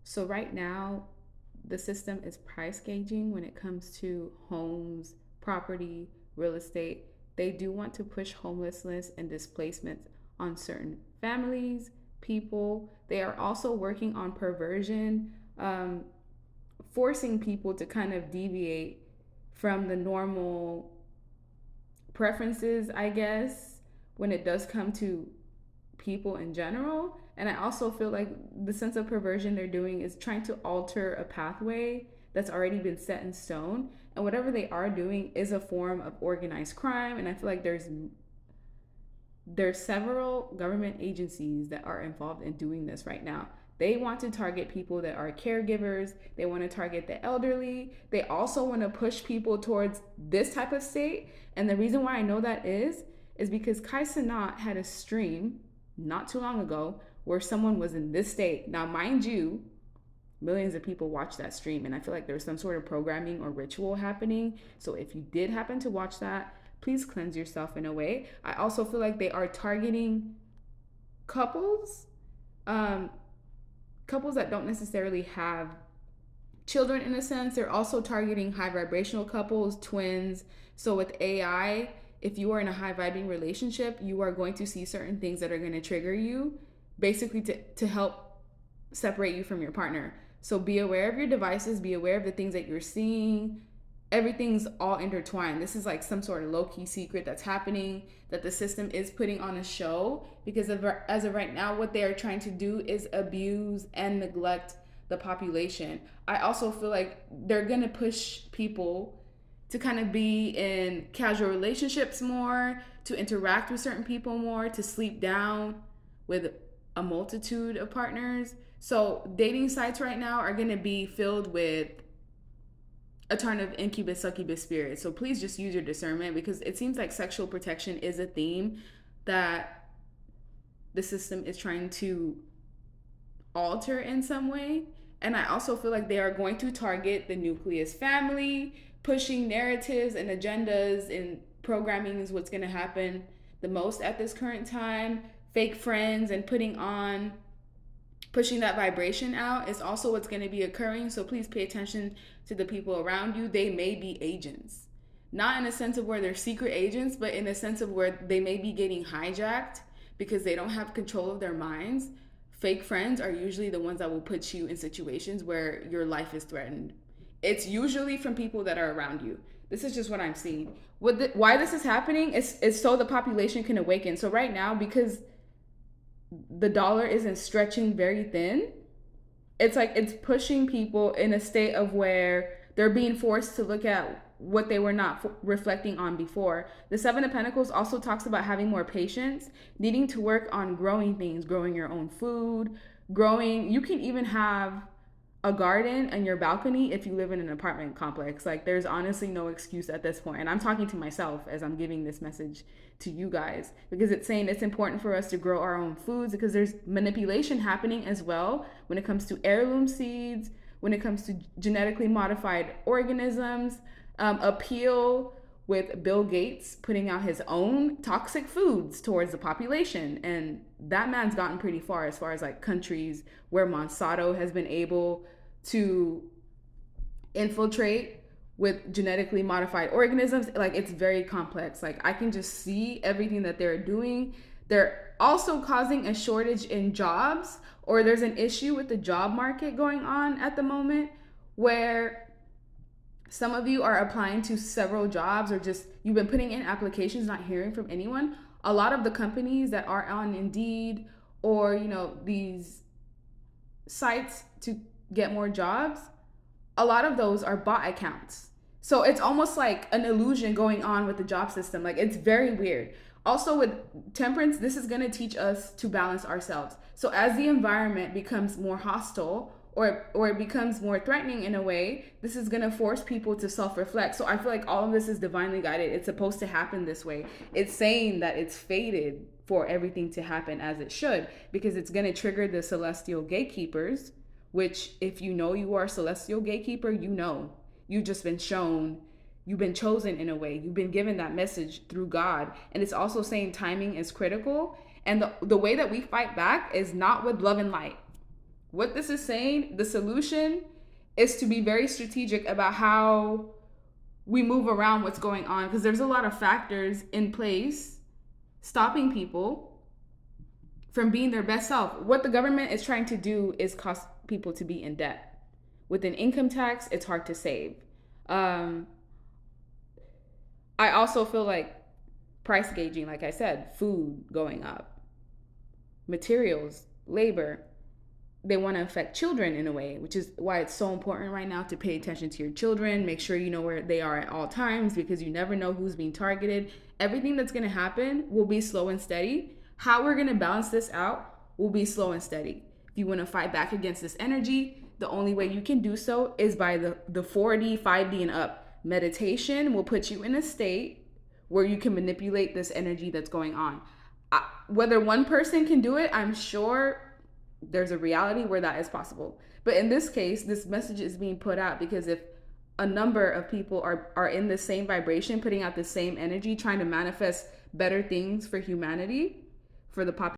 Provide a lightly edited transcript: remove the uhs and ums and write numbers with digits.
So right now, the system is price gauging when it comes to homes, property, real estate. They do want to push homelessness and displacement on certain families, people. They are also working on perversion, forcing people to kind of deviate from the normal preferences, I guess, when it does come to people in general. And I also feel like the sense of perversion they're doing is trying to alter a pathway that's already been set in stone. And whatever they are doing is a form of organized crime. And I feel like there's several government agencies that are involved in doing this right now. They want to target people that are caregivers. They want to target the elderly. They also want to push people towards this type of state. And the reason why I know that is because Kai Cenat had a stream not too long ago where someone was in this state. Now, mind you, millions of people watch that stream, and I feel like there's some sort of programming or ritual happening. So if you did happen to watch that, please cleanse yourself in a way. I also feel like they are targeting couples, um, couples that don't necessarily have children in a sense. They're also targeting high vibrational couples, twins. So with AI, if you are in a high vibing relationship, you are going to see certain things that are going to trigger you, basically to help separate you from your partner. So be aware of your devices, be aware of the things that you're seeing. Everything's all intertwined. This is like some sort of low-key secret that's happening that the system is putting on a show, because as of right now, what they are trying to do is abuse and neglect the population. I also feel like they're going to push people to kind of be in casual relationships more, to interact with certain people more, to sleep down with a multitude of partners. So dating sites right now are going to be filled with a ton of incubus succubus spirits. So please just use your discernment, because it seems like sexual protection is a theme that the system is trying to alter in some way. And I also feel like they are going to target the nucleus family. Pushing narratives and agendas and programming is what's going to happen the most at this current time. Fake friends and pushing that vibration out is also what's going to be occurring. So please pay attention to the people around you. They may be agents, not in a sense of where they're secret agents, but in a sense of where they may be getting hijacked because they don't have control of their minds. Fake friends are usually the ones that will put you in situations where your life is threatened. It's usually from people that are around you. This is just what I'm seeing. Why this is happening is so the population can awaken. So right now, because the dollar isn't stretching very thin, it's like it's pushing people in a state of where they're being forced to look at what they were not reflecting on before. The Seven of Pentacles also talks about having more patience, needing to work on growing things, growing your own food, growing. You can even have a garden and your balcony if you live in an apartment complex. Like, there's honestly no excuse at this point. And I'm talking to myself as I'm giving this message to you guys, because it's saying it's important for us to grow our own foods, because there's manipulation happening as well when it comes to heirloom seeds, when it comes to genetically modified organisms. Appeal with Bill Gates putting out his own toxic foods towards the population. And that man's gotten pretty far as like countries where Monsanto has been able to infiltrate with genetically modified organisms. Like, it's very complex. Like, I can just see everything that they're doing. They're also causing a shortage in jobs, or there's an issue with the job market going on at the moment where some of you are applying to several jobs, or just you've been putting in applications, not hearing from anyone. A lot of the companies that are on Indeed, or these sites to get more jobs, a lot of those are bot accounts. So it's almost like an illusion going on with the job system. Like, it's very weird. Also with temperance, this is going to teach us to balance ourselves. So as the environment becomes more hostile, or it becomes more threatening in a way, this is going to force people to self-reflect. So I feel like all of this is divinely guided. It's supposed to happen this way. It's saying that it's fated for everything to happen as it should, because it's going to trigger the celestial gatekeepers, which, if you know you are a celestial gatekeeper, you've just been shown, you've been chosen in a way. You've been given that message through God. And it's also saying timing is critical. And the way that we fight back is not with love and light. What this is saying, the solution is to be very strategic about how we move around what's going on, because there's a lot of factors in place stopping people from being their best self. What the government is trying to do is cause people to be in debt. With an income tax, it's hard to save. I also feel like price gauging, like I said, food going up, materials, labor, they want to affect children in a way, which is why it's so important right now to pay attention to your children. Make sure you know where they are at all times, because you never know who's being targeted. Everything that's going to happen will be slow and steady. How we're going to balance this out will be slow and steady. If you want to fight back against this energy, the only way you can do so is by the 4D, 5D and up. Meditation will put you in a state where you can manipulate this energy that's going on. Whether one person can do it, I'm sure there's a reality where that is possible. But in this case, this message is being put out because if a number of people are in the same vibration, putting out the same energy, trying to manifest better things for humanity, for the population,